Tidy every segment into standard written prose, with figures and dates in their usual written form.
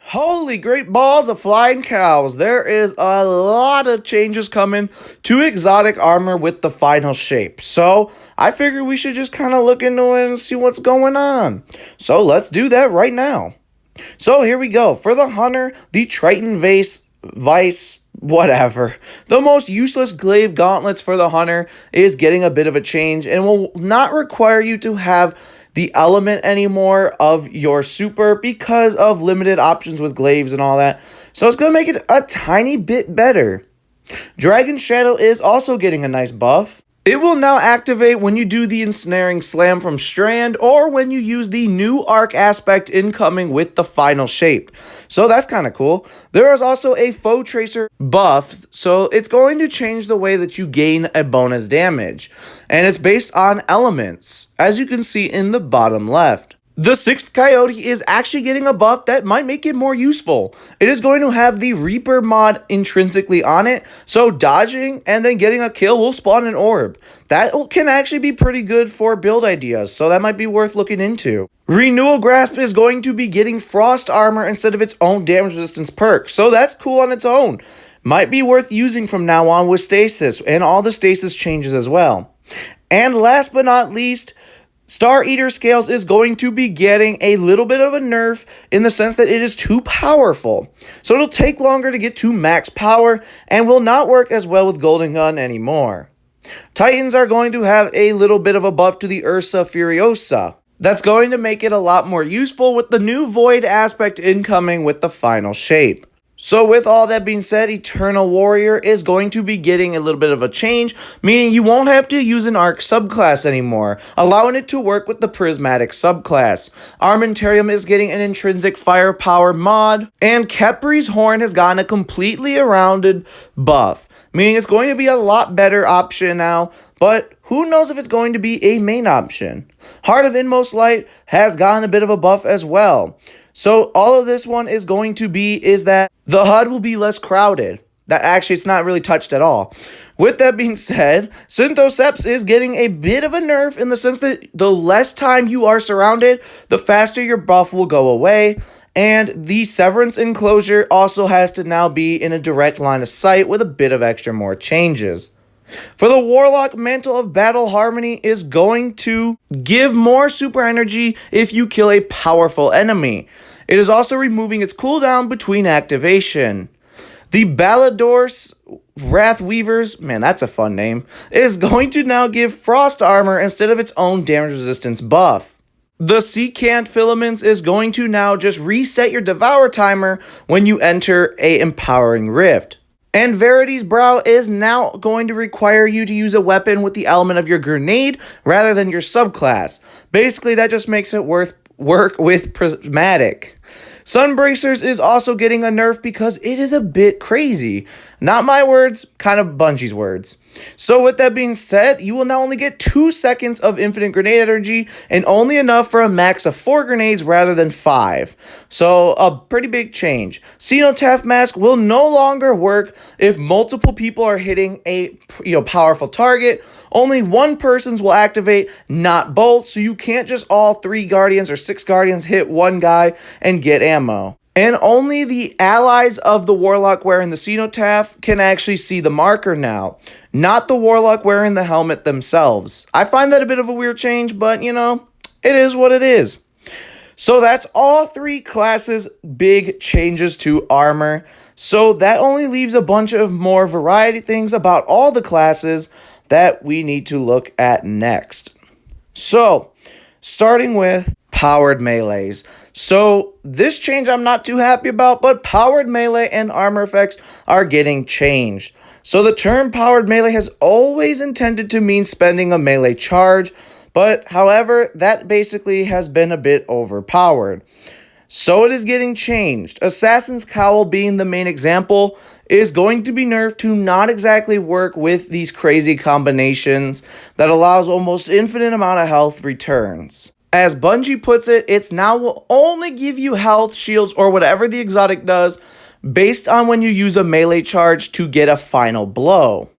Holy great balls of flying cows. There is a lot of changes coming to exotic armor with the final shape. So I figured we should just kind of look into it and see what's going on. So let's do that right now. So here we go. For the hunter, the Triton Vice, whatever. The most useless glaive gauntlets for the hunter is getting a bit of a change and will not require you to have the element anymore of your super because of limited options with glaives and all that. So it's going to make it a tiny bit better. Dragon Shadow is also getting a nice buff. It will now activate when you do the ensnaring slam from Strand or when you use the new arc aspect incoming with the final shape. So that's kind of cool. There is also a foe tracer buff, so it's going to change the way that you gain a bonus damage. And it's based on elements, as you can see in the bottom left. The 6th Coyote is actually getting a buff that might make it more useful. It is going to have the Reaper mod intrinsically on it, so dodging and then getting a kill will spawn an orb. That can actually be pretty good for build ideas, so that might be worth looking into. Renewal Grasp is going to be getting Frost Armor instead of its own damage resistance perk, so that's cool on its own. Might be worth using from now on with Stasis, and all the Stasis changes as well. And last but not least, Star Eater Scales is going to be getting a little bit of a nerf in the sense that it is too powerful. So it'll take longer to get to max power and will not work as well with Golden Gun anymore. Titans are going to have a little bit of a buff to the Ursa Furiosa. That's going to make it a lot more useful with the new Void aspect incoming with the final shape. So with all that being said, Eternal Warrior is going to be getting a little bit of a change, meaning you won't have to use an Arc subclass anymore, allowing it to work with the Prismatic subclass. Armentarium is getting an intrinsic firepower mod, and Kepri's Horn has gotten a completely rounded buff, meaning it's going to be a lot better option now, but who knows if it's going to be a main option. Heart of Inmost Light has gotten a bit of a buff as well. So all of this one is going to be is that the HUD will be less crowded. That actually it's not really touched at all. With that being said, Synthoceps is getting a bit of a nerf in the sense that the less time you are surrounded, the faster your buff will go away. And the Severance Enclosure also has to now be in a direct line of sight with a bit of extra more changes. For the Warlock, Mantle of Battle Harmony is going to give more super energy if you kill a powerful enemy. It is also removing its cooldown between activation. The Ballador's Wrath Weavers, man that's a fun name, is going to now give Frost Armor instead of its own damage resistance buff. The Secant Filaments is going to now just reset your Devour timer when you enter a Empowering Rift. And Verity's Brow is now going to require you to use a weapon with the element of your grenade rather than your subclass. Basically, that just makes it work with Prismatic. Sunbracers is also getting a nerf because it is a bit crazy. Not my words, kind of Bungie's words. So with that being said, you will now only get 2 seconds of infinite grenade energy and only enough for a max of 4 grenades rather than 5. So a pretty big change. Cenotaph Mask will no longer work if multiple people are hitting a powerful target. Only one person's will activate, not both, so you can't just all 3 Guardians or 6 Guardians hit one guy and get ammo. And only the allies of the Warlock wearing the Cenotaph can actually see the marker now, not the Warlock wearing the helmet themselves. I find that a bit of a weird change, but it is what it is. So that's all 3 classes' big changes to armor. So that only leaves a bunch of more variety things about all the classes that we need to look at next. So, starting with powered melees. So this change I'm not too happy about, but powered melee and armor effects are getting changed. So the term powered melee has always intended to mean spending a melee charge, but however, that basically has been a bit overpowered. So it is getting changed. Assassin's Cowl being the main example is going to be nerfed to not exactly work with these crazy combinations that allows almost infinite amount of health returns. As Bungie puts it, it's now will only give you health, shields, or whatever the exotic does based on when you use a melee charge to get a final blow.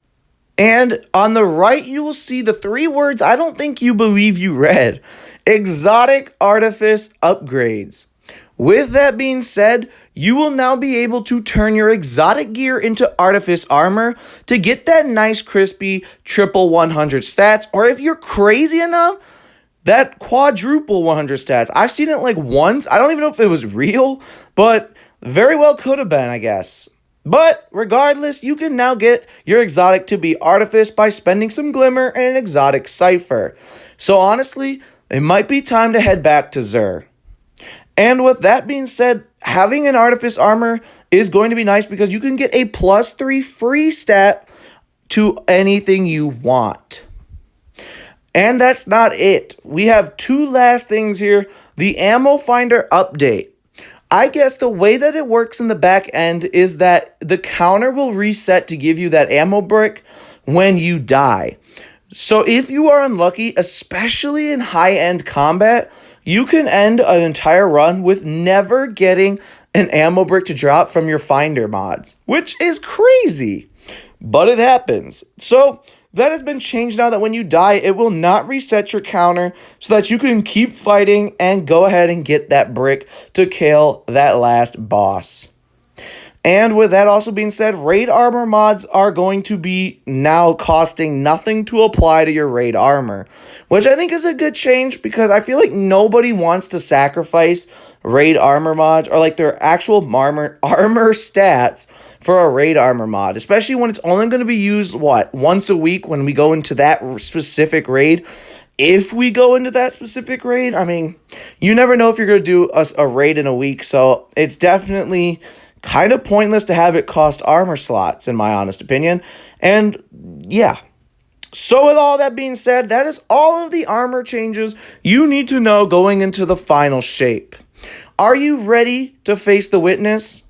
And on the right, you will see the 3 words I don't think you believe you read. Exotic Artifice upgrades. With that being said, you will now be able to turn your exotic gear into Artifice armor to get that nice crispy triple 100 stats, or if you're crazy enough, that quadruple 100 stats. I've seen it like once. I don't even know if it was real, but very well could have been, I guess. But regardless, you can now get your exotic to be Artifice by spending some Glimmer and an exotic Cipher. So honestly, it might be time to head back to Xur. And with that being said, having an Artifice armor is going to be nice because you can get a +3 free stat to anything you want. And that's not it. We have two last things here. The Ammo Finder update. I guess the way that it works in the back end is that the counter will reset to give you that ammo brick when you die. So if you are unlucky, especially in high-end combat, you can end an entire run with never getting an ammo brick to drop from your finder mods, which is crazy, but it happens. So that has been changed now that when you die, it will not reset your counter so that you can keep fighting and go ahead and get that brick to kill that last boss. And with that also being said, raid armor mods are going to be now costing nothing to apply to your raid armor, which I think is a good change because I feel like nobody wants to sacrifice raid armor mods or like their actual armor stats for a raid armor mod, especially when it's only going to be used, once a week when we go into that specific raid. If we go into that specific raid, I mean, you never know if you're going to do a raid in a week, so it's definitely kind of pointless to have it cost armor slots, in my honest opinion. And yeah. So with all that being said, that is all of the armor changes you need to know going into the final shape. Are you ready to face the witness?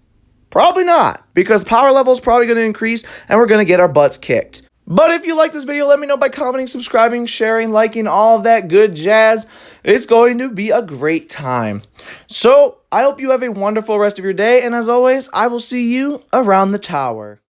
Probably not, because power level is probably going to increase and we're going to get our butts kicked. But if you like this video, let me know by commenting, subscribing, sharing, liking, all of that good jazz. It's going to be a great time. So I hope you have a wonderful rest of your day. And as always, I will see you around the tower.